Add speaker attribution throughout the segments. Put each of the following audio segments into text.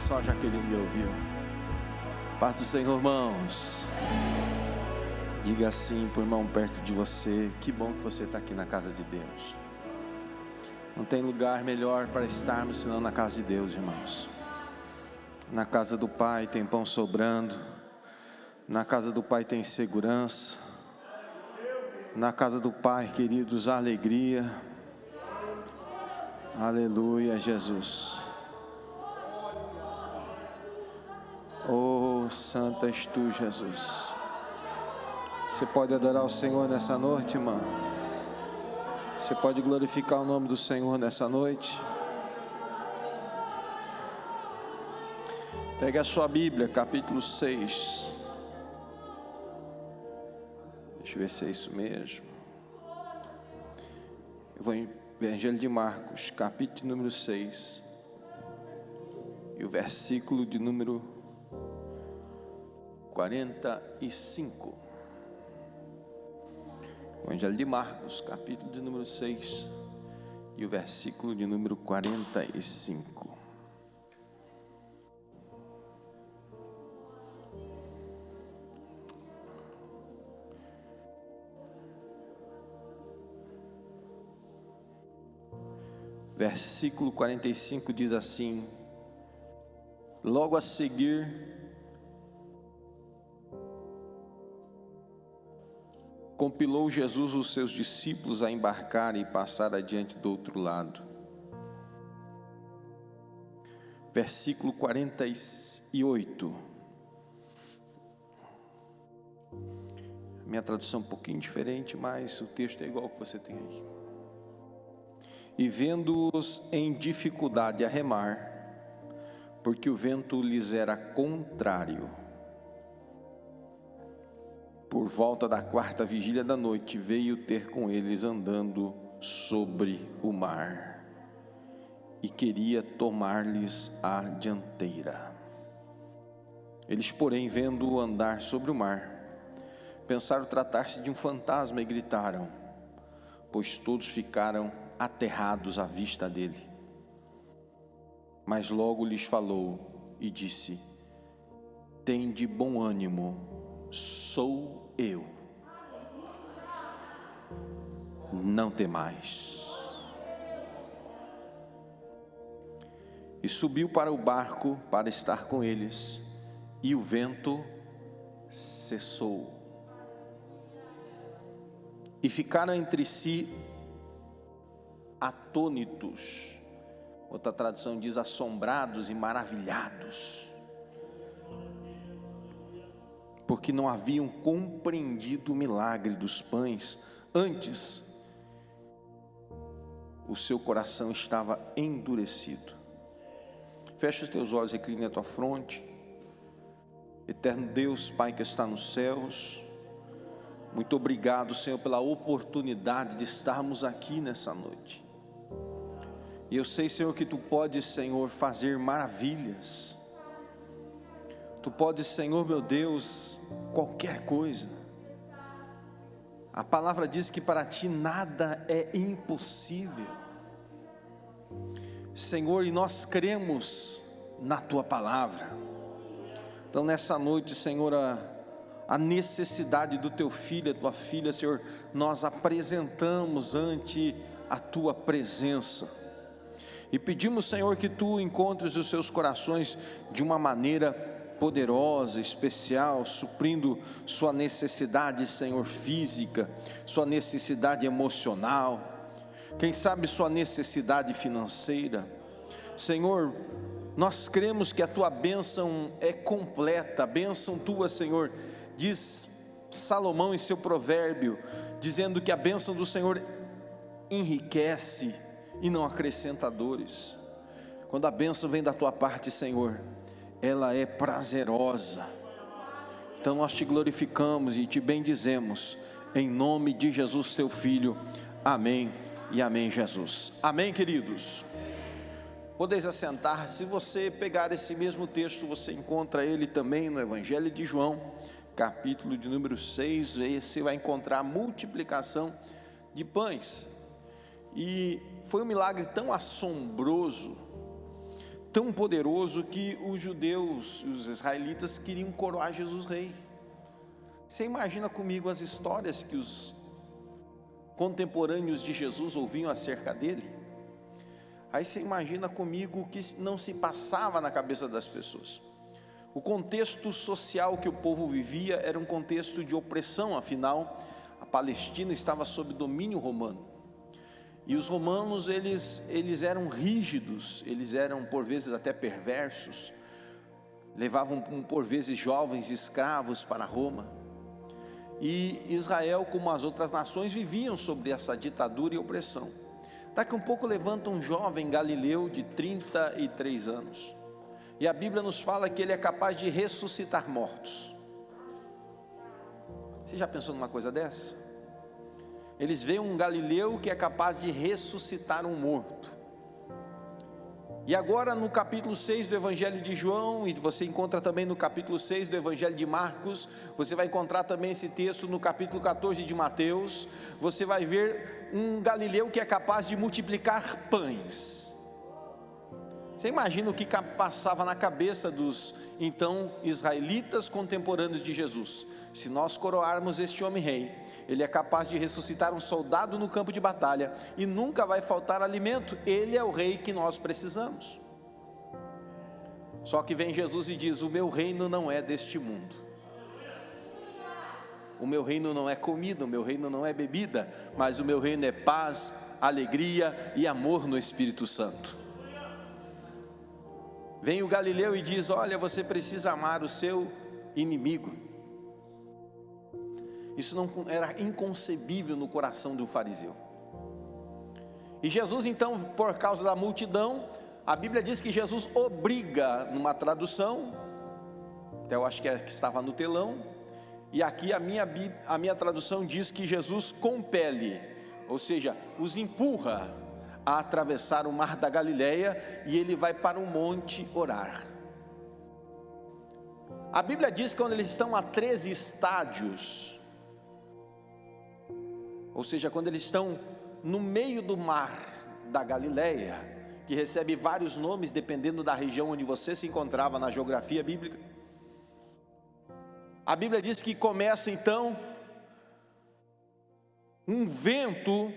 Speaker 1: Só a Jaqueline me ouviu. Paz do Senhor, irmãos. Diga assim para o irmão perto de você: que bom que você está aqui na casa de Deus. Não tem lugar melhor para estarmos senão na casa de Deus, irmãos. Na casa do Pai tem pão sobrando. Na casa do Pai tem segurança. Na casa do Pai, queridos, a alegria. Aleluia, Jesus. Oh, santo és tu, Jesus. Você pode adorar o Senhor nessa noite, irmão? Você pode glorificar o nome do Senhor nessa noite? Pegue a sua Bíblia, capítulo 6. Deixa eu ver se é isso mesmo. Eu vou em Evangelho de Marcos, capítulo número 6. E o versículo de número 45. Evangelho de Marcos, capítulo de número 6. E o versículo de número 45. Versículo 45 diz assim: logo a seguir, compilou Jesus os seus discípulos a embarcar e passar adiante do outro lado. Versículo 48. Minha tradução é um pouquinho diferente, mas o texto é igual ao que você tem aí. E vendo-os em dificuldade a remar, porque o vento lhes era contrário, por volta da 4ª vigília da noite, veio ter com eles andando sobre o mar, e queria tomar-lhes a dianteira. Eles, porém, vendo-o andar sobre o mar, pensaram tratar-se de um fantasma e gritaram, pois todos ficaram aterrados à vista dele. Mas logo lhes falou e disse: tende bom ânimo, sou eu, não temais. E subiu para o barco para estar com eles, e o vento cessou. E ficaram entre si atônitos. Outra tradução diz assombrados e maravilhados, porque não haviam compreendido o milagre dos pães. Antes, o seu coração estava endurecido. Fecha os teus olhos, recline a tua fronte. Eterno Deus, Pai que está nos céus, muito obrigado, Senhor, pela oportunidade de estarmos aqui nessa noite. E eu sei, Senhor, que Tu podes, Senhor, fazer maravilhas. Tu podes, Senhor, meu Deus, qualquer coisa. A palavra diz que para Ti nada é impossível, Senhor, e nós cremos na Tua palavra. Então nessa noite, Senhor, a necessidade do Teu filho, a Tua filha, Senhor, nós apresentamos ante a Tua presença. E pedimos, Senhor, que Tu encontres os seus corações de uma maneira poderosa, especial, suprindo sua necessidade, Senhor, física, sua necessidade emocional, quem sabe sua necessidade financeira. Senhor, nós cremos que a Tua bênção é completa, a bênção Tua, Senhor, diz Salomão em seu provérbio, dizendo que a bênção do Senhor enriquece e não acrescenta dores. Quando a bênção vem da Tua parte, Senhor, ela é prazerosa. Então nós Te glorificamos e Te bendizemos, em nome de Jesus Teu Filho, amém e amém, Jesus. Amém, queridos? Podeis assentar. Se você pegar esse mesmo texto, você encontra ele também no Evangelho de João, capítulo de número 6, você vai encontrar a multiplicação de pães. E foi um milagre tão assombroso, tão poderoso que os judeus, os israelitas, queriam coroar Jesus rei. Você imagina comigo as histórias que os contemporâneos de Jesus ouviam acerca dele? Aí você imagina comigo o que não se passava na cabeça das pessoas. O contexto social que o povo vivia era um contexto de opressão, afinal, a Palestina estava sob domínio romano. E os romanos, eles eram rígidos, eles eram por vezes até perversos, levavam por vezes jovens escravos para Roma. E Israel, como as outras nações, viviam sobre essa ditadura e opressão. Daqui um pouco levanta um jovem galileu de 33 anos. E a Bíblia nos fala que ele é capaz de ressuscitar mortos. Você já pensou numa coisa dessa? Eles veem um galileu que é capaz de ressuscitar um morto. E agora no capítulo 6 do Evangelho de João, e você encontra também no capítulo 6 do Evangelho de Marcos, você vai encontrar também esse texto no capítulo 14 de Mateus, você vai ver um galileu que é capaz de multiplicar pães. Você imagina o que passava na cabeça dos então israelitas contemporâneos de Jesus? Se nós coroarmos este homem rei, ele é capaz de ressuscitar um soldado no campo de batalha e nunca vai faltar alimento. Ele é o rei que nós precisamos. Só que vem Jesus e diz: o meu reino não é deste mundo. O meu reino não é comida, o meu reino não é bebida, mas o meu reino é paz, alegria e amor no Espírito Santo. Vem o galileu e diz: olha, você precisa amar o seu inimigo. Isso não era inconcebível no coração do fariseu. E Jesus então, por causa da multidão, a Bíblia diz que Jesus obriga, numa tradução, até eu acho que estava no telão, e aqui a minha tradução diz que Jesus compele, ou seja, os empurra a atravessar o mar da Galileia, e ele vai para um monte orar. A Bíblia diz que quando eles estão a 13 estádios, ou seja, quando eles estão no meio do mar da Galileia, que recebe vários nomes dependendo da região onde você se encontrava na geografia bíblica, a Bíblia diz que começa então um vento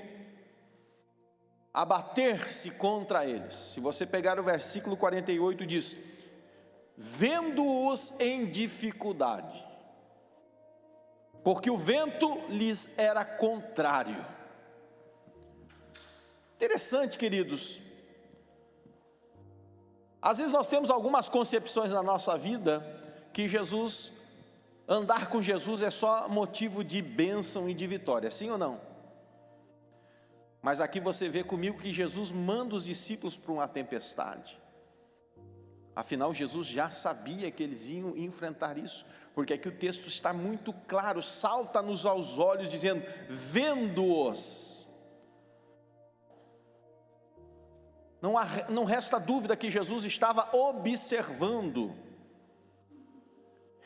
Speaker 1: a bater-se contra eles. Se você pegar o versículo 48, diz: vendo-os em dificuldade, porque o vento lhes era contrário. Interessante, queridos. Às vezes nós temos algumas concepções na nossa vida que andar com Jesus é só motivo de bênção e de vitória, sim ou não? Mas aqui você vê comigo que Jesus manda os discípulos para uma tempestade. Afinal, Jesus já sabia que eles iam enfrentar isso, porque aqui o texto está muito claro, salta-nos aos olhos, dizendo: vendo-os. Não resta dúvida que Jesus estava observando.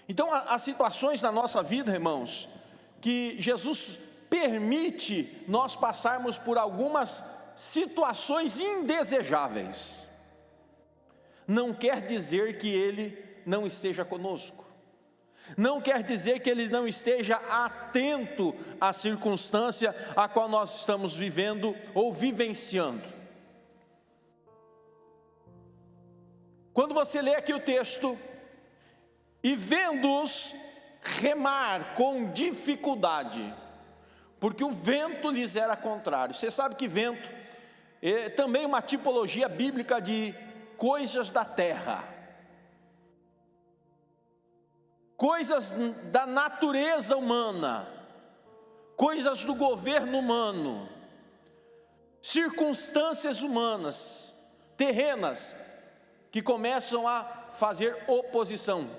Speaker 1: Então, há situações na nossa vida, irmãos, que Jesus permite nós passarmos por algumas situações indesejáveis. Não quer dizer que Ele não esteja conosco, não quer dizer que Ele não esteja atento à circunstância a qual nós estamos vivendo ou vivenciando. Quando você lê aqui o texto, e vendo-os remar com dificuldade, porque o vento lhes era contrário. Você sabe que vento é também uma tipologia bíblica de coisas da terra, coisas da natureza humana, coisas do governo humano, circunstâncias humanas, terrenas, que começam a fazer oposição.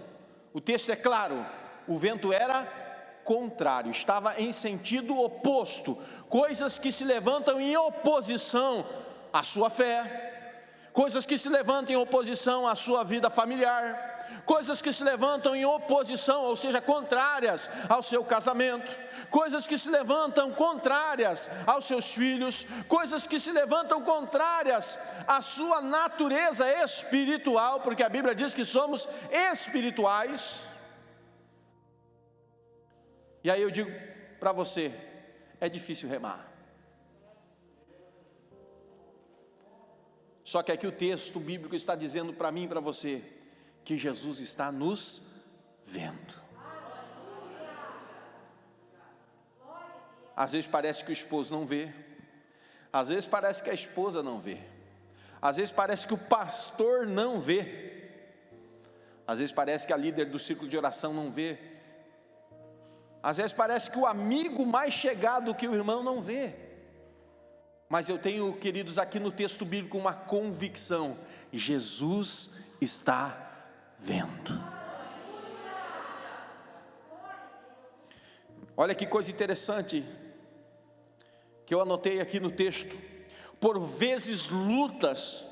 Speaker 1: O texto é claro, o vento era contrário, estava em sentido oposto, coisas que se levantam em oposição à sua fé, coisas que se levantam em oposição à sua vida familiar, coisas que se levantam em oposição, ou seja, contrárias ao seu casamento, coisas que se levantam contrárias aos seus filhos, coisas que se levantam contrárias à sua natureza espiritual, porque a Bíblia diz que somos espirituais. E aí eu digo para você, é difícil remar. Só que aqui o texto bíblico está dizendo para mim e para você, que Jesus está nos vendo. Às vezes parece que o esposo não vê, às vezes parece que a esposa não vê, às vezes parece que o pastor não vê, às vezes parece que a líder do círculo de oração não vê, às vezes parece que o amigo mais chegado que o irmão não vê. Mas eu tenho, queridos, aqui no texto bíblico uma convicção: Jesus está vendo. Olha que coisa interessante que eu anotei aqui no texto. Por vezes lutas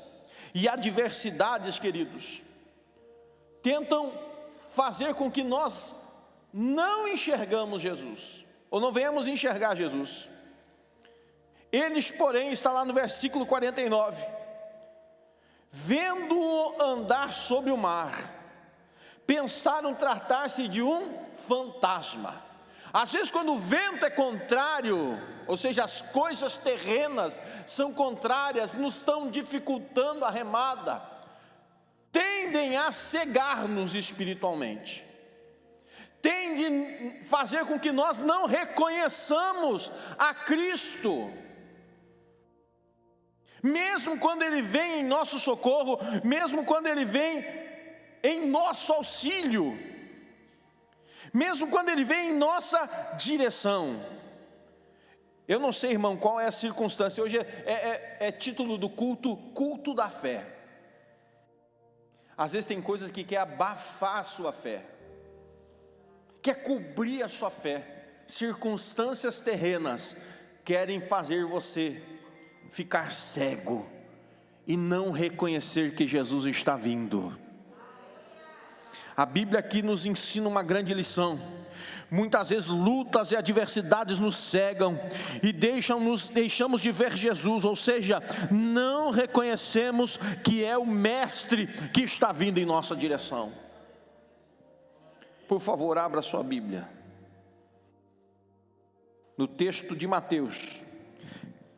Speaker 1: e adversidades, queridos, tentam fazer com que nós não enxergamos Jesus, ou não venhamos enxergar Jesus. Eles, porém, está lá no versículo 49, vendo-o andar sobre o mar, pensaram tratar-se de um fantasma. Às vezes quando o vento é contrário, ou seja, as coisas terrenas são contrárias, nos estão dificultando a remada, tendem a cegar-nos espiritualmente, tendem a fazer com que nós não reconheçamos a Cristo. Mesmo quando Ele vem em nosso socorro, mesmo quando Ele vem em nosso auxílio, mesmo quando Ele vem em nossa direção. Eu não sei, irmão, qual é a circunstância. Hoje é título do culto, culto da fé. Às vezes tem coisas que quer abafar a sua fé, quer cobrir a sua fé. Circunstâncias terrenas querem fazer você ficar cego e não reconhecer que Jesus está vindo. A Bíblia aqui nos ensina uma grande lição. Muitas vezes lutas e adversidades nos cegam e deixamos de ver Jesus, ou seja, não reconhecemos que é o Mestre que está vindo em nossa direção. Por favor, abra sua Bíblia no texto de Mateus,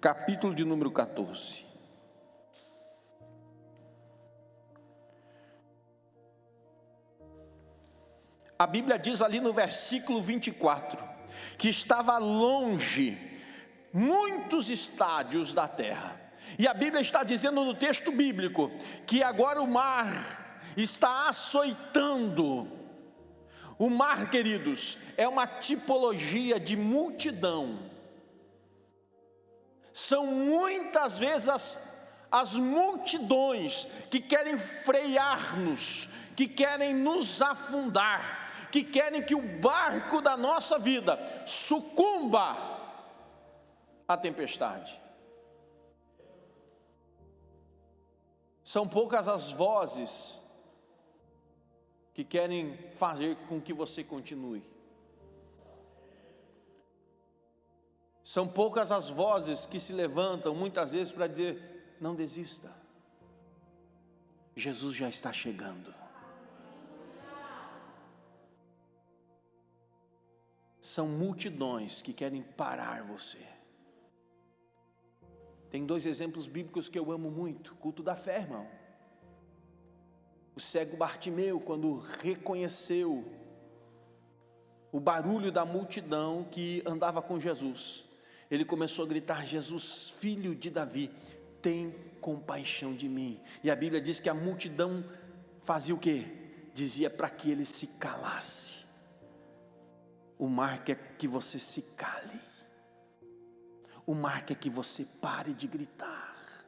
Speaker 1: capítulo de número 14. A Bíblia diz ali no versículo 24, que estava longe muitos estádios da terra. E a Bíblia está dizendo no texto bíblico, que agora o mar está açoitando. O mar, queridos, é uma tipologia de multidão. São muitas vezes as multidões que querem frear-nos, que querem nos afundar, que querem que o barco da nossa vida sucumba à tempestade. São poucas as vozes que querem fazer com que você continue. São poucas as vozes que se levantam muitas vezes para dizer: não desista, Jesus já está chegando. São multidões que querem parar você. Tem dois exemplos bíblicos que eu amo muito. Culto da fé, irmão. O cego Bartimeu, quando reconheceu o barulho da multidão que andava com Jesus, ele começou a gritar: Jesus, filho de Davi, tem compaixão de mim. E a Bíblia diz que a multidão fazia o quê? Dizia para que ele se calasse. O mar quer que você se cale. O mar quer que você pare de gritar.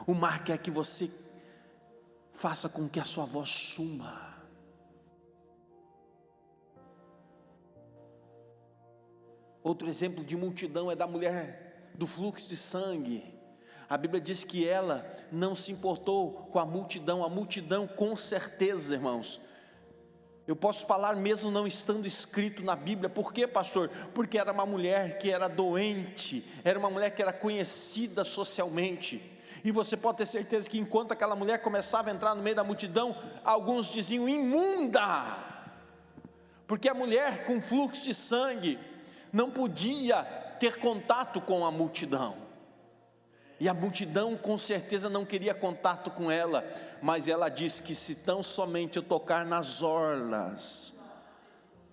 Speaker 1: O mar quer que você faça com que a sua voz suma. Outro exemplo de multidão é da mulher do fluxo de sangue. A Bíblia diz que ela não se importou com a multidão com certeza, irmãos, Eu posso falar mesmo não estando escrito na Bíblia. Por quê, pastor? Porque era uma mulher que era doente, era uma mulher que era conhecida socialmente. E você pode ter certeza que enquanto aquela mulher começava a entrar no meio da multidão, alguns diziam: imunda! Porque a mulher com fluxo de sangue não podia ter contato com a multidão. E a multidão com certeza não queria contato com ela, mas ela disse que se tão somente eu tocar nas orlas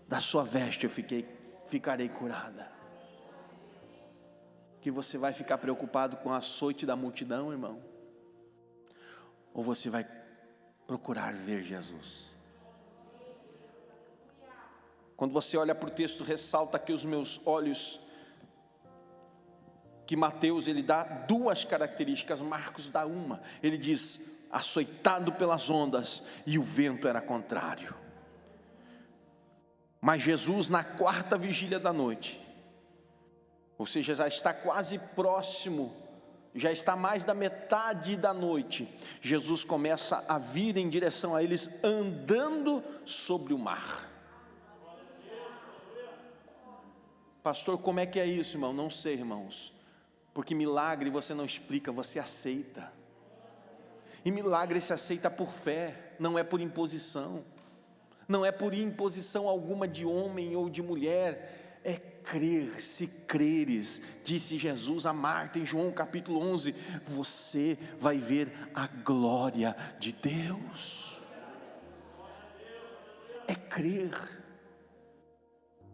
Speaker 1: da sua veste, eu ficarei curada. Que você vai ficar preocupado com a açoite da multidão, irmão? Ou você vai procurar ver Jesus? Quando você olha para o texto, ressalta que os meus olhos, que Mateus ele dá duas características, Marcos dá uma. Ele diz: açoitado pelas ondas, e o vento era contrário. Mas Jesus, na quarta vigília da noite, ou seja, já está quase próximo, já está mais da metade da noite, Jesus começa a vir em direção a eles, andando sobre o mar. Pastor, como é que é isso, irmão? Não sei, irmãos. Porque milagre você não explica, você aceita. E milagre se aceita por fé, não é por imposição. Não é por imposição alguma de homem ou de mulher. É crer, se creres, disse Jesus a Marta em João capítulo 11, você vai ver a glória de Deus. É crer.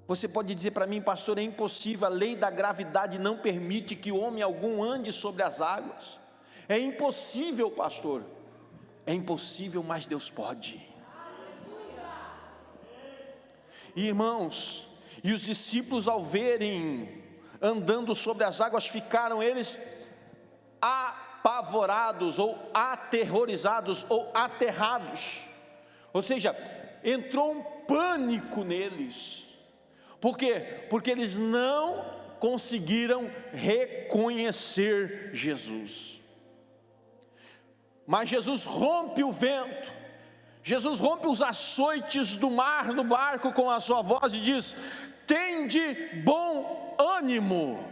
Speaker 1: Você pode dizer para mim: pastor, é impossível, a lei da gravidade não permite que homem algum ande sobre as águas. É impossível, pastor. É impossível, mas Deus pode. E irmãos, e os discípulos ao verem andando sobre as águas, ficaram eles apavorados, ou aterrorizados, ou aterrados. Ou seja, entrou um pânico neles. Por quê? Porque eles não conseguiram reconhecer Jesus. Mas Jesus rompe o vento, Jesus rompe os açoites do mar no barco com a sua voz e diz: tende bom ânimo.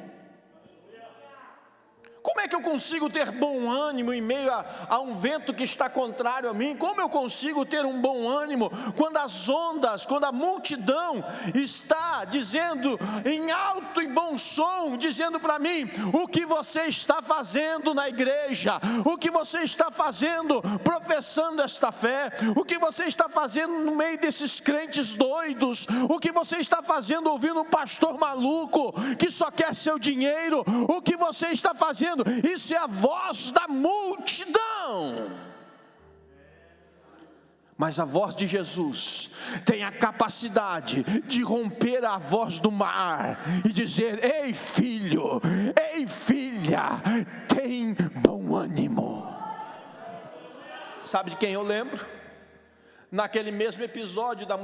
Speaker 1: Como é que eu consigo ter bom ânimo em meio a um vento que está contrário a mim? Como eu consigo ter um bom ânimo quando as ondas, quando a multidão está dizendo em alto e bom som, dizendo para mim: o que você está fazendo na igreja? O que você está fazendo professando esta fé? O que você está fazendo no meio desses crentes doidos? O que você está fazendo ouvindo um pastor maluco que só quer seu dinheiro? O que você está fazendo? Isso é a voz da multidão. Mas a voz de Jesus tem a capacidade de romper a voz do mar e dizer: ei filho, ei filha, tem bom ânimo. Sabe de quem eu lembro? Naquele mesmo episódio da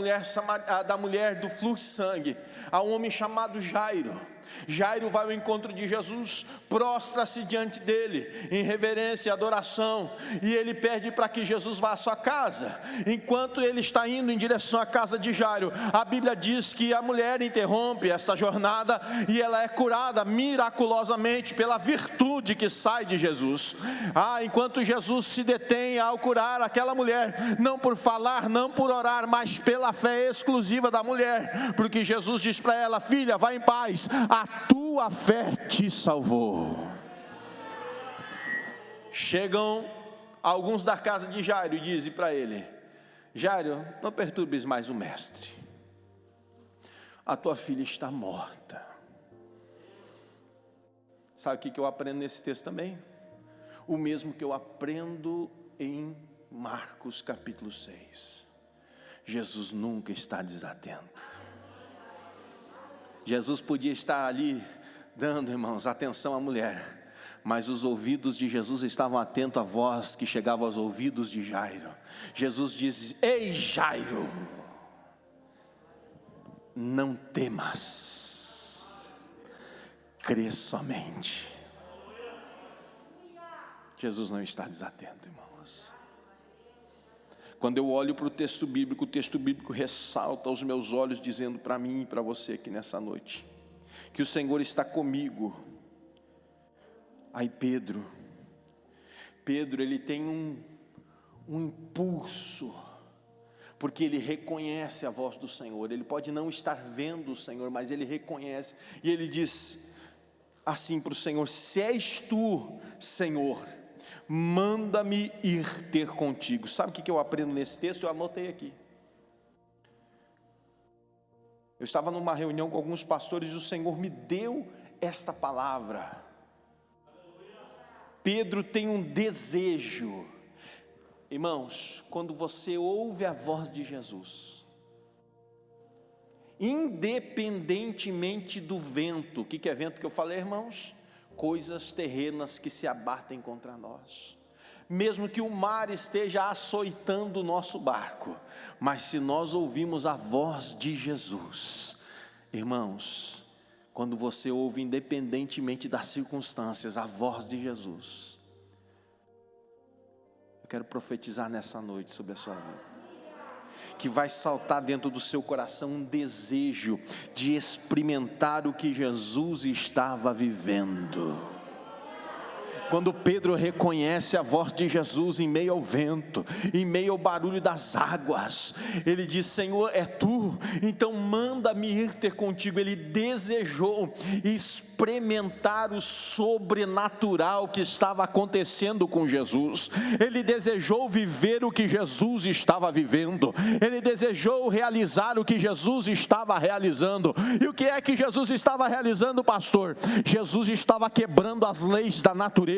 Speaker 1: mulher do fluxo de sangue, há um homem chamado Jairo. Jairo vai ao encontro de Jesus, prostra-se diante dele, em reverência e adoração, e ele pede para que Jesus vá à sua casa. Enquanto ele está indo em direção à casa de Jairo, a Bíblia diz que a mulher interrompe essa jornada, e ela é curada miraculosamente pela virtude que sai de Jesus. Enquanto Jesus se detém ao curar aquela mulher, não por falar, não por orar, mas pela fé exclusiva da mulher, porque Jesus diz para ela: filha, vá em paz, a tua fé te salvou. Chegam alguns da casa de Jairo e dizem para ele: Jairo, não perturbes mais o mestre, a tua filha está morta. Sabe o que eu aprendo nesse texto também? O mesmo que eu aprendo em Marcos capítulo 6. Jesus nunca está desatento. Jesus podia estar ali dando, irmãos, atenção à mulher, mas os ouvidos de Jesus estavam atentos à voz que chegava aos ouvidos de Jairo. Jesus diz: ei Jairo, não temas, crê somente. Jesus não está desatento, irmãos. Quando eu olho para o texto bíblico ressalta aos meus olhos, dizendo para mim e para você aqui nessa noite, que o Senhor está comigo. Aí Pedro, ele tem um impulso, porque ele reconhece a voz do Senhor. Ele pode não estar vendo o Senhor, mas ele reconhece, e ele diz assim para o Senhor: se és tu, Senhor, manda-me ir ter contigo. Sabe o que eu aprendo nesse texto? Eu anotei aqui. Eu estava numa reunião com alguns pastores e o Senhor me deu esta palavra. Pedro tem um desejo. Irmãos, quando você ouve a voz de Jesus, independentemente do vento, o que é vento que eu falei, irmãos? Coisas terrenas que se abatem contra nós, mesmo que o mar esteja açoitando o nosso barco, mas se nós ouvimos a voz de Jesus, irmãos, quando você ouve independentemente das circunstâncias, a voz de Jesus, eu quero profetizar nessa noite sobre a sua vida, que vai saltar dentro do seu coração um desejo de experimentar o que Jesus estava vivendo. Quando Pedro reconhece a voz de Jesus em meio ao vento, em meio ao barulho das águas, ele diz: Senhor, é tu, então manda-me ir ter contigo. Ele desejou experimentar o sobrenatural que estava acontecendo com Jesus. Ele desejou viver o que Jesus estava vivendo. Ele desejou realizar o que Jesus estava realizando. E o que é que Jesus estava realizando, pastor? Jesus estava quebrando as leis da natureza.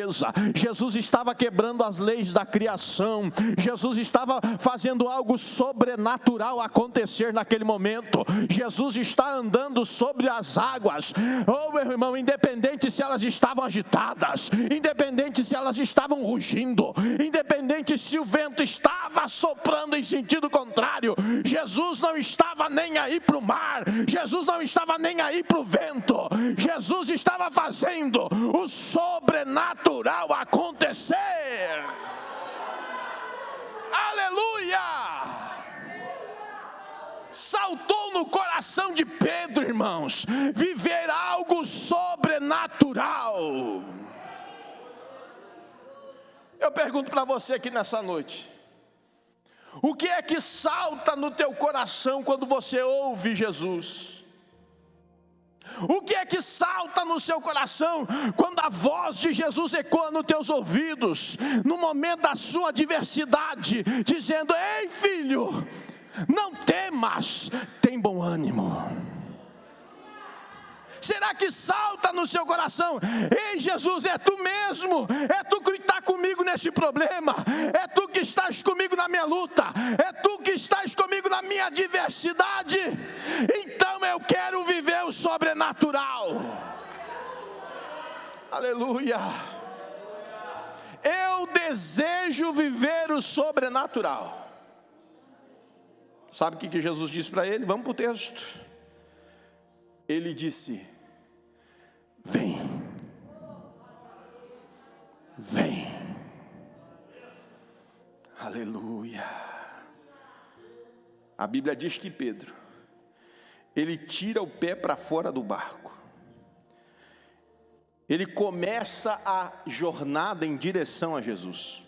Speaker 1: Jesus estava quebrando as leis da criação. Jesus estava fazendo algo sobrenatural acontecer naquele momento. Jesus está andando sobre as águas. Oh, meu irmão, independente se elas estavam agitadas, independente se elas estavam rugindo, independente se o vento estava soprando em sentido contrário, Jesus não estava nem aí para o mar, Jesus não estava nem aí para o vento. Jesus estava fazendo o sobrenatural acontecer. Aleluia! Saltou no coração de Pedro, irmãos, viver algo sobrenatural. Eu pergunto para você aqui nessa noite: o que é que salta no teu coração quando você ouve Jesus? O que é que salta no seu coração quando a voz de Jesus ecoa nos teus ouvidos, no momento da sua adversidade, dizendo: ei filho, não temas, tem bom ânimo? Será que salta no seu coração: ei Jesus, é tu mesmo, é tu que está comigo nesse problema, é tu que estás comigo na minha luta, é tu que estás comigo na minha adversidade, então eu quero viver o sobrenatural. Aleluia! Eu desejo viver o sobrenatural. Sabe o que Jesus disse para ele? Vamos para o texto. Ele disse: vem, vem. Aleluia. A Bíblia diz que Pedro, ele tira o pé para fora do barco, ele começa a jornada em direção a Jesus.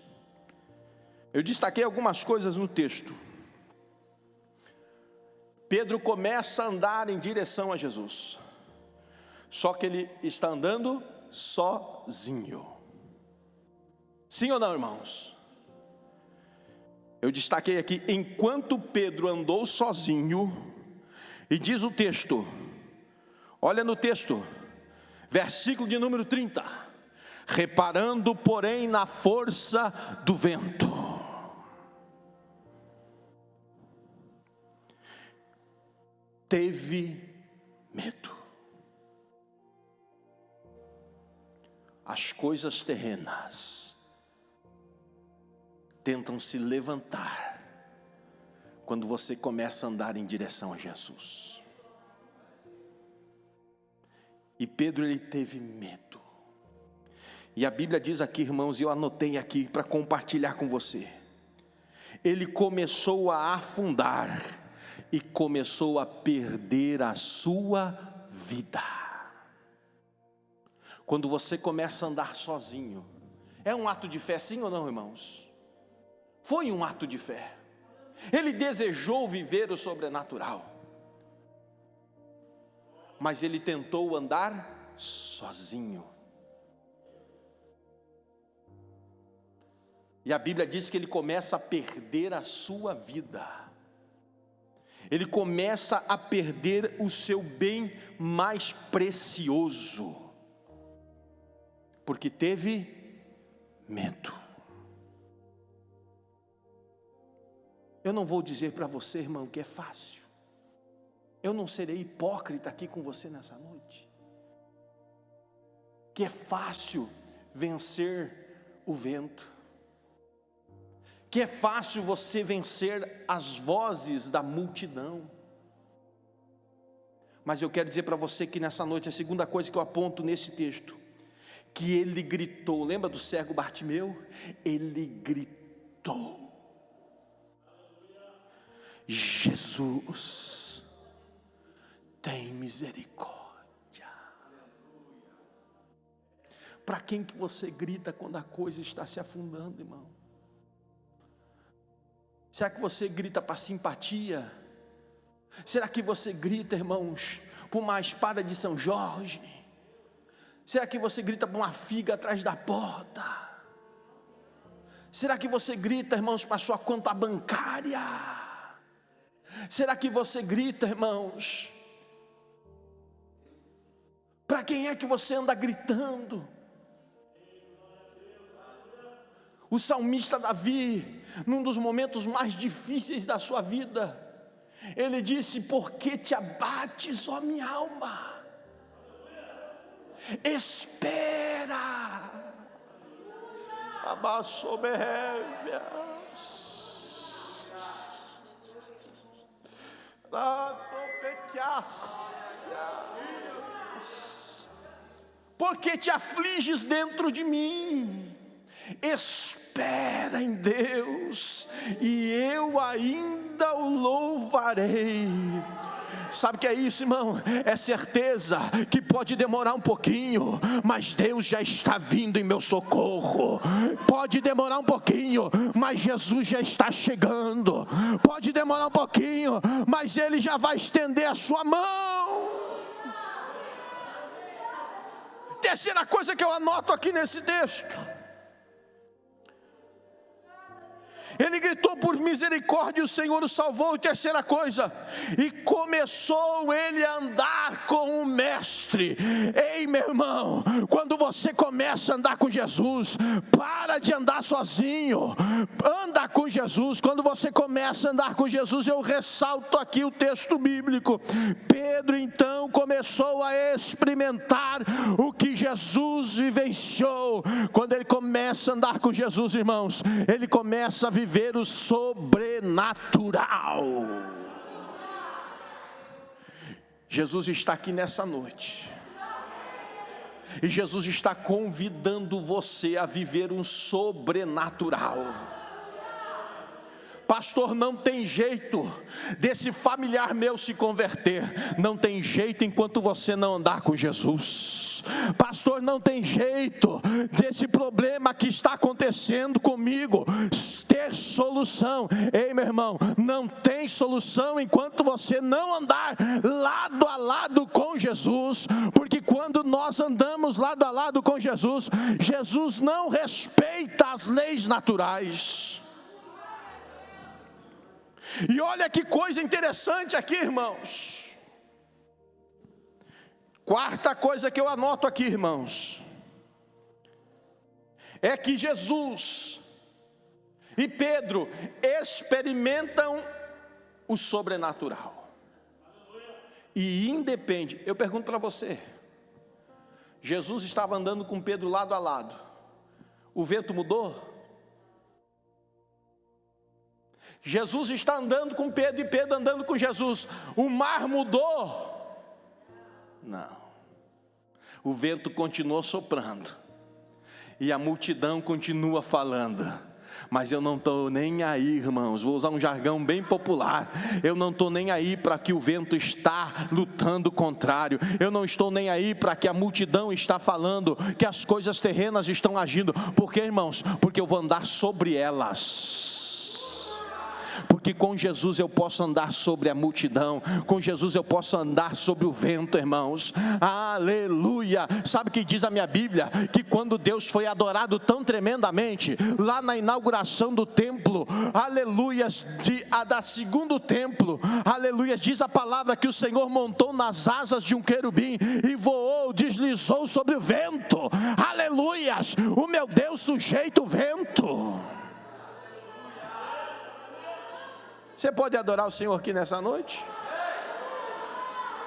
Speaker 1: Eu destaquei algumas coisas no texto. Pedro começa a andar em direção a Jesus, só que ele está andando sozinho. Sim ou não, irmãos? Eu destaquei aqui: enquanto Pedro andou sozinho, e diz o texto, olha no texto, versículo de número 30, reparando porém na força do vento, teve medo. As coisas terrenas tentam se levantar quando você começa a andar em direção a Jesus. E Pedro, ele teve medo. E a Bíblia diz aqui, irmãos, e eu anotei aqui para compartilhar com você: ele começou a afundar e começou a perder a sua vida. Quando você começa a andar sozinho, é um ato de fé, sim ou não, irmãos? Foi um ato de fé. Ele desejou viver o sobrenatural, mas ele tentou andar sozinho. E a Bíblia diz que ele começa a perder a sua vida. Ele começa a perder o seu bem mais precioso, porque teve medo. Eu não vou dizer para você, irmão, que é fácil. Eu não serei hipócrita aqui com você nessa noite. Que é fácil vencer o vento. Que é fácil você vencer as vozes da multidão. Mas eu quero dizer para você que nessa noite, a segunda coisa que eu aponto nesse texto, que ele gritou, lembra do cego Bartimeu? Ele gritou: Jesus, tem misericórdia. Para quem que você grita quando a coisa está se afundando, irmão? Será que você grita para simpatia? Será que você grita, irmãos, por uma espada de São Jorge? Será que você grita por uma figa atrás da porta? Será que você grita, irmãos, para a sua conta bancária? Será que você grita, irmãos? Para quem é que você anda gritando? O salmista Davi, num dos momentos mais difíceis da sua vida, ele disse: por que te abates, ó minha alma? Espera. Por que te afliges dentro de mim? Espera em Deus, e eu ainda o louvarei. Sabe o que é isso, irmão? É certeza que pode demorar um pouquinho, mas Deus já está vindo em meu socorro. Pode demorar um pouquinho, mas Jesus já está chegando. Pode demorar um pouquinho, mas Ele já vai estender a sua mão. Terceira coisa que eu anoto aqui nesse texto: ele gritou por misericórdia e o Senhor o salvou. E terceira coisa, e começou ele a andar com o mestre. Ei, meu irmão, quando você começa a andar com Jesus, para de andar sozinho, anda com Jesus. Quando você começa a andar com Jesus, eu ressalto aqui o texto bíblico. Pedro então começou a experimentar o que Jesus vivenciou. Quando ele começa a andar com Jesus, irmãos, ele começa a viver o sobrenatural. Jesus está aqui nessa noite, e Jesus está convidando você a viver um sobrenatural. Pastor, não tem jeito desse familiar meu se converter. Não tem jeito enquanto você não andar com Jesus. Pastor, não tem jeito desse problema que está acontecendo comigo ter solução. Ei, meu irmão, não tem solução enquanto você não andar lado a lado com Jesus, porque quando nós andamos lado a lado com Jesus, Jesus não respeita as leis naturais. E olha que coisa interessante aqui, irmãos. Quarta coisa que eu anoto aqui, irmãos, é que Jesus e Pedro experimentam o sobrenatural. E independe, eu pergunto para você, Jesus estava andando com Pedro lado a lado, o vento mudou? Jesus está andando com Pedro e Pedro andando com Jesus, o mar mudou? Não. O vento continuou soprando e a multidão continua falando, Mas eu não estou nem aí, irmãos, vou usar um jargão bem popular, eu não estou nem aí para que o vento está lutando contrário, eu não estou nem aí para que a multidão está falando, que as coisas terrenas estão agindo. Por quê, irmãos? Porque eu vou andar sobre elas. Porque com Jesus eu posso andar sobre a multidão, com Jesus eu posso andar sobre o vento, irmãos. Aleluia! Sabe o que diz a minha Bíblia? Que quando Deus foi adorado tão tremendamente, lá na inauguração do templo, aleluias, da segundo templo, aleluias, diz a palavra que o Senhor montou nas asas de um querubim e voou, deslizou sobre o vento. Aleluias! O meu Deus sujeita o vento. Você pode adorar o Senhor aqui nessa noite?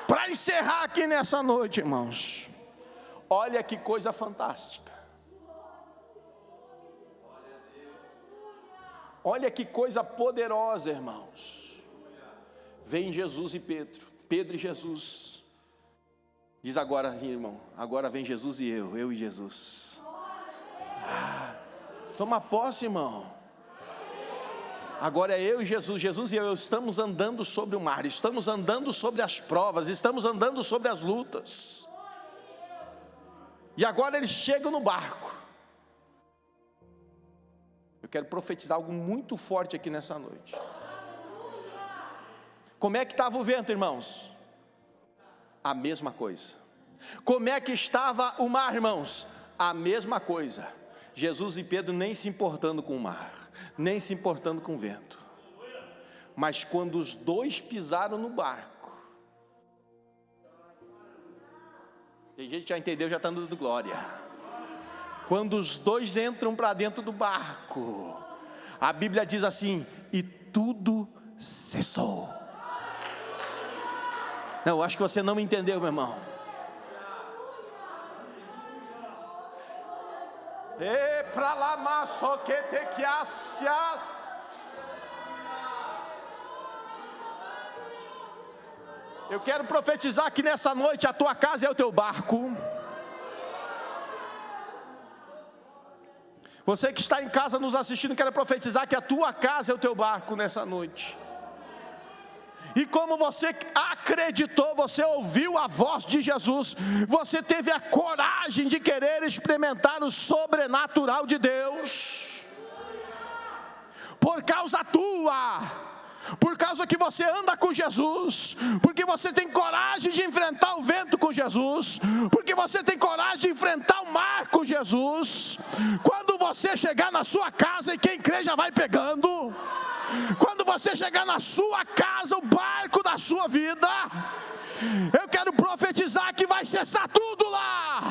Speaker 1: Para encerrar aqui nessa noite, irmãos, olha que coisa fantástica. Olha que coisa poderosa, irmãos. Vem Jesus e Pedro, Pedro e Jesus. Diz agora, irmão, agora vem Jesus e eu e Jesus. Toma posse, irmão. Agora é eu e Jesus, Jesus e eu estamos andando sobre o mar, estamos andando sobre as provas, estamos andando sobre as lutas. E agora eles chegam no barco. Eu quero profetizar algo muito forte aqui nessa noite. Como é que estava o vento, irmãos? A mesma coisa. Como é que estava o mar, irmãos? A mesma coisa. Jesus e Pedro nem se importando com o mar, nem se importando com o vento. Mas quando os dois pisaram no barco, tem gente que já entendeu, já está dando glória. Quando os dois entram para dentro do barco, a Bíblia diz assim: e tudo cessou. Não, eu acho que você não me entendeu, meu irmão. E para lá maço que te que asias. Eu quero profetizar que nessa noite a tua casa é o teu barco. Você que está em casa nos assistindo, quero profetizar que a tua casa é o teu barco nessa noite. E como você acreditou, você ouviu a voz de Jesus, você teve a coragem de querer experimentar o sobrenatural de Deus, por causa que você anda com Jesus, porque você tem coragem de enfrentar o vento com Jesus, porque você tem coragem de enfrentar o mar com Jesus. Quando você chegar na sua casa, e quem crê já vai pegando, quando você chegar na sua casa, o barco da sua vida, eu quero profetizar que vai cessar tudo lá.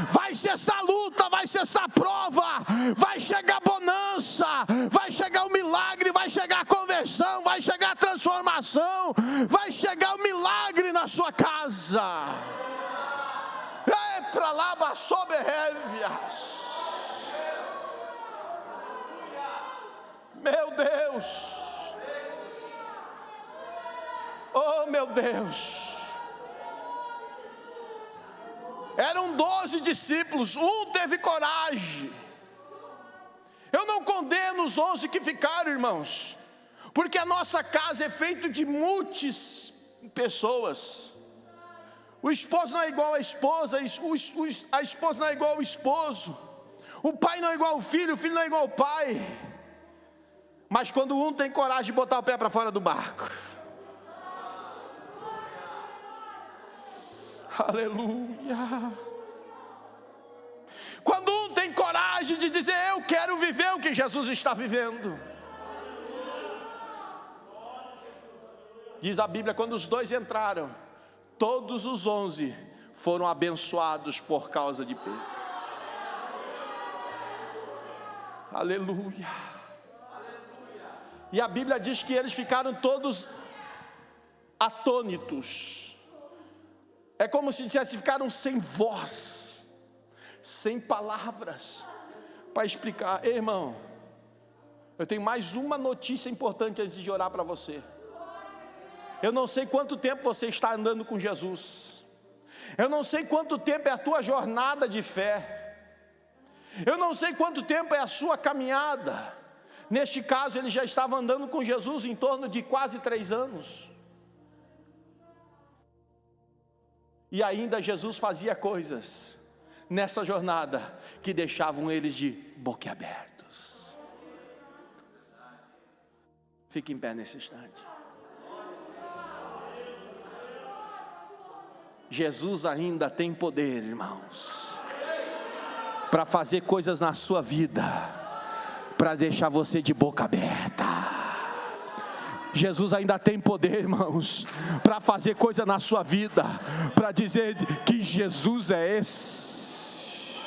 Speaker 1: Vai cessar a luta, vai cessar a prova, vai chegar a bonança, vai chegar o milagre, vai chegar a conversão, vai chegar a transformação, vai chegar o milagre na sua casa. É para lá, soberrévias. Meu Deus, oh meu Deus. Eram 12 discípulos, um teve coragem. Eu não condeno os 11 que ficaram, irmãos, porque a nossa casa é feita de muitas pessoas. O esposo não é igual à esposa, a esposa não é igual ao esposo, o pai não é igual ao filho, o filho não é igual ao pai. Mas quando um tem coragem de botar o pé para fora do barco, aleluia. Quando um tem coragem de dizer: eu quero viver o que Jesus está vivendo. Diz a Bíblia, quando os dois entraram, todos os 11 foram abençoados por causa de Pedro. Aleluia. E a Bíblia diz que eles ficaram todos atônitos. É como se dissesse, ficaram sem voz, sem palavras para explicar. Ei, irmão, eu tenho mais uma notícia importante antes de orar para você. Eu não sei quanto tempo você está andando com Jesus, eu não sei quanto tempo é a tua jornada de fé, Eu não sei quanto tempo é a sua caminhada. Neste caso, ele já estava andando com Jesus em torno de quase 3 anos. E ainda Jesus fazia coisas nessa jornada que deixavam eles de boquiabertos. Fique em pé nesse instante. Jesus ainda tem poder, irmãos, para fazer coisas na sua vida, para deixar você de boca aberta. Jesus ainda tem poder, irmãos, para fazer coisa na sua vida, para dizer que Jesus é esse.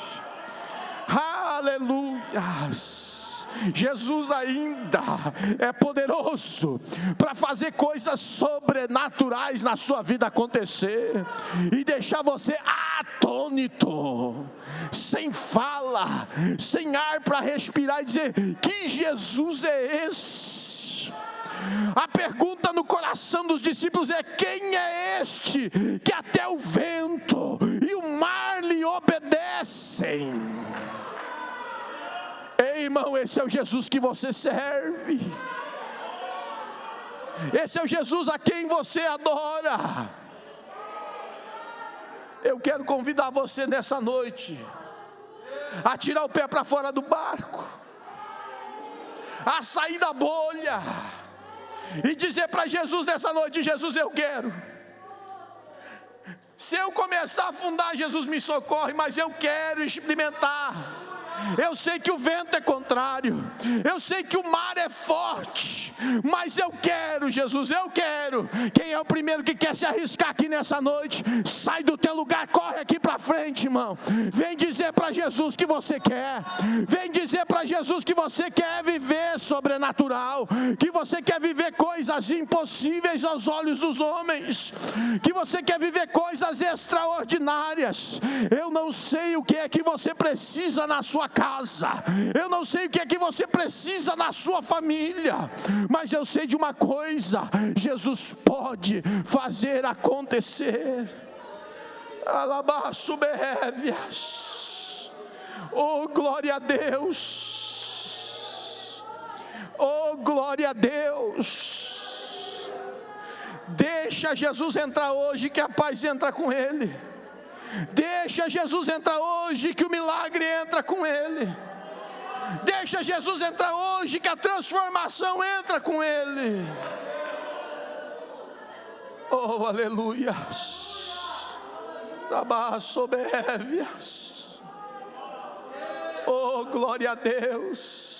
Speaker 1: Aleluia. Jesus ainda é poderoso para fazer coisas sobrenaturais na sua vida acontecer e deixar você atônito, sem fala, sem ar para respirar e dizer: que Jesus é esse? A pergunta no coração dos discípulos é: quem é este que até o vento e o mar lhe obedecem? Ei, irmão, esse é o Jesus que você serve. Esse é o Jesus a quem você adora. Eu quero convidar você nessa noite a tirar o pé para fora do barco, a sair da bolha e dizer para Jesus nessa noite: Jesus, eu quero. Se eu começar a afundar, Jesus, me socorre, mas eu quero experimentar. Eu sei que o vento é contrário, eu sei que o mar é forte, mas eu quero, Jesus, eu quero. Quem é o primeiro que quer se arriscar aqui nessa noite? Sai do teu lugar, corre aqui para frente, irmão. Vem dizer para Jesus que você quer. Vem dizer para Jesus que você quer viver sobrenatural, que você quer viver coisas impossíveis aos olhos dos homens, que você quer viver coisas extraordinárias. Eu não sei o que é que você precisa na sua casa, eu não sei o que é que você precisa na sua família, mas eu sei de uma coisa: Jesus pode fazer acontecer. Alabaço berévias. Oh, glória a Deus. Oh, glória a Deus. Deixa Jesus entrar hoje, que a paz entra com Ele. Deixa Jesus entrar hoje, que o milagre entra com Ele. Deixa Jesus entrar hoje, que a transformação entra com Ele. Oh, aleluia. Oh, glória a Deus.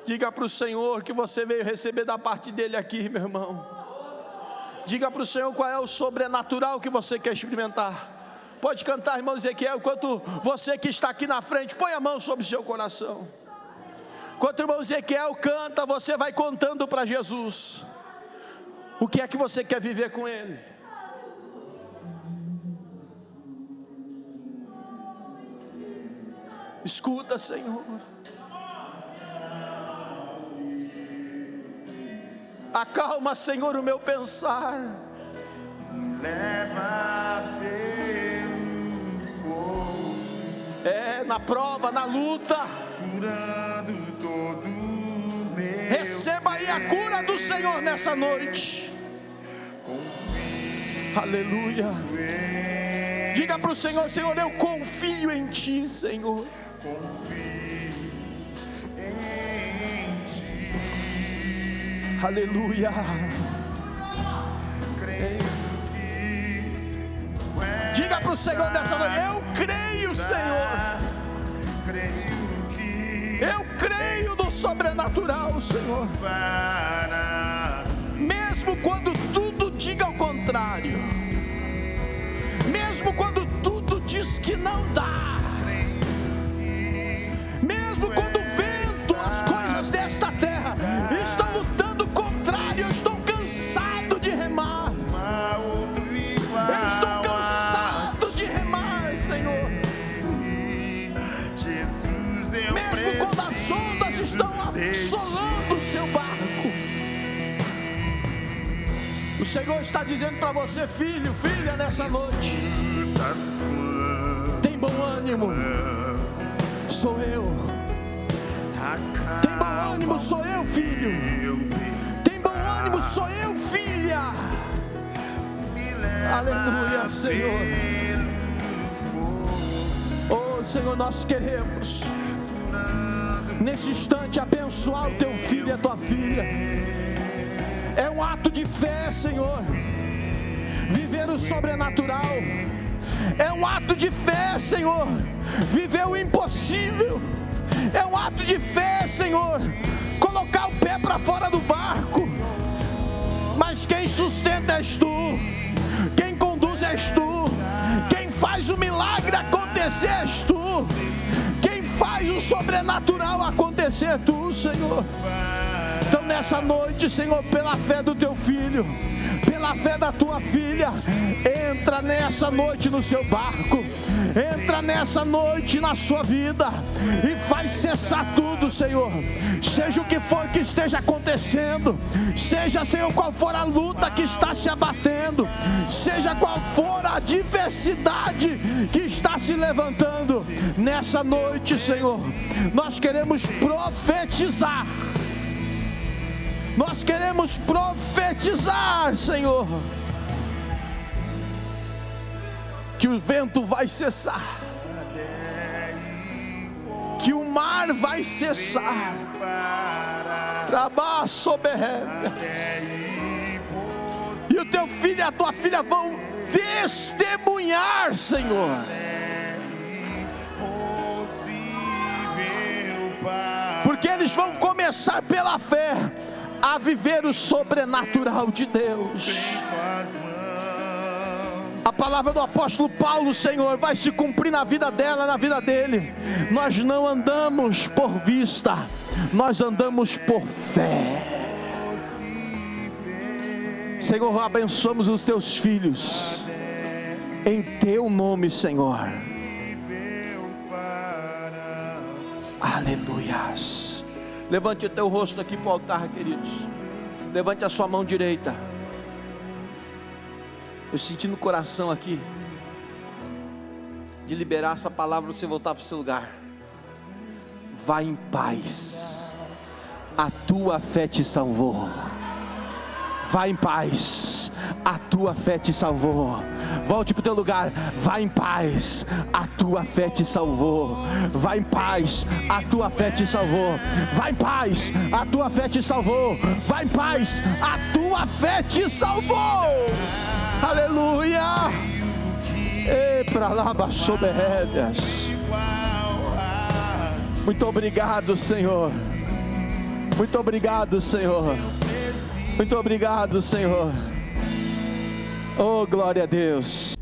Speaker 1: Diga para o Senhor que você veio receber da parte dele aqui, meu irmão. Diga para o Senhor qual é o sobrenatural que você quer experimentar. Pode cantar, irmão Ezequiel, enquanto você que está aqui na frente, põe a mão sobre o seu coração. Enquanto o irmão Ezequiel canta, você vai contando para Jesus o que é que você quer viver com Ele. Escuta, Senhor. Acalma, Senhor, o meu pensar.
Speaker 2: Leva pelo fogo.
Speaker 1: É, na prova, na luta.
Speaker 2: Curando todo meu
Speaker 1: Receba aí a cura do Senhor nessa noite.
Speaker 2: Confio.
Speaker 1: Aleluia. Diga para o Senhor: Senhor, eu confio em Ti, Senhor.
Speaker 2: Confio em Ti.
Speaker 1: Aleluia.
Speaker 2: Creio que Tu és.
Speaker 1: Diga para o Senhor nessa noite: eu creio, Senhor. Eu creio no sobrenatural, Senhor. Mesmo quando tudo diga o contrário, mesmo quando tudo diz que não dá, mesmo quando o vento, as coisas desta terra estão lutando contrário, eu estou cansado de remar. Eu estou cansado de remar, Senhor. Mesmo quando as ondas estão assolando o seu barco, o Senhor está dizendo para você: filho, filha, nessa noite, tem bom ânimo, sou eu. Tem bom ânimo, sou eu, filho. Tem bom ânimo, sou eu, filha. Aleluia, Senhor. Oh, Senhor, nós queremos nesse instante abençoar o teu filho e a tua filha. É um ato de fé, Senhor, viver o sobrenatural. É um ato de fé, Senhor, viver o impossível. É um ato de fé, Senhor, colocar o pé para fora do barco. Mas quem sustenta és tu, quem conduz és tu, quem faz o milagre acontecer és tu, quem faz o sobrenatural acontecer é tu, Senhor. Então nessa noite, Senhor, pela fé do teu filho, pela fé da tua filha, entra nessa noite no seu barco, entra nessa noite na sua vida e faz cessar tudo, Senhor. Seja o que for que esteja acontecendo, seja, Senhor, qual for a luta que está se abatendo, seja qual for a adversidade que está se levantando, nessa noite, Senhor, nós queremos profetizar. Nós queremos profetizar, Senhor, que o vento vai cessar, que o mar vai cessar, e o teu filho e a tua filha vão testemunhar, Senhor. Porque eles vão começar pela fé a viver o sobrenatural de Deus. A palavra do apóstolo Paulo, Senhor, vai se cumprir na vida dela, na vida dele. Nós não andamos por vista, nós andamos por fé. Senhor, abençoamos os teus filhos em teu nome, Senhor. Aleluias. Levante o teu rosto aqui para o altar, queridos. Levante a sua mão direita. Eu senti no coração aqui de liberar essa palavra para você voltar para o seu lugar. Vai em paz, a tua fé te salvou. Vai em paz, a tua fé te salvou. Volte para o teu lugar. Vai em paz, a tua fé te salvou. Vai em paz, a tua fé te salvou. Vai em paz, a tua fé te salvou. Vai em paz, a tua fé te salvou. Aleluia. E para lá, baixoberrédias. Muito obrigado, Senhor. Muito obrigado, Senhor. Muito obrigado, Senhor. Oh, glória a Deus.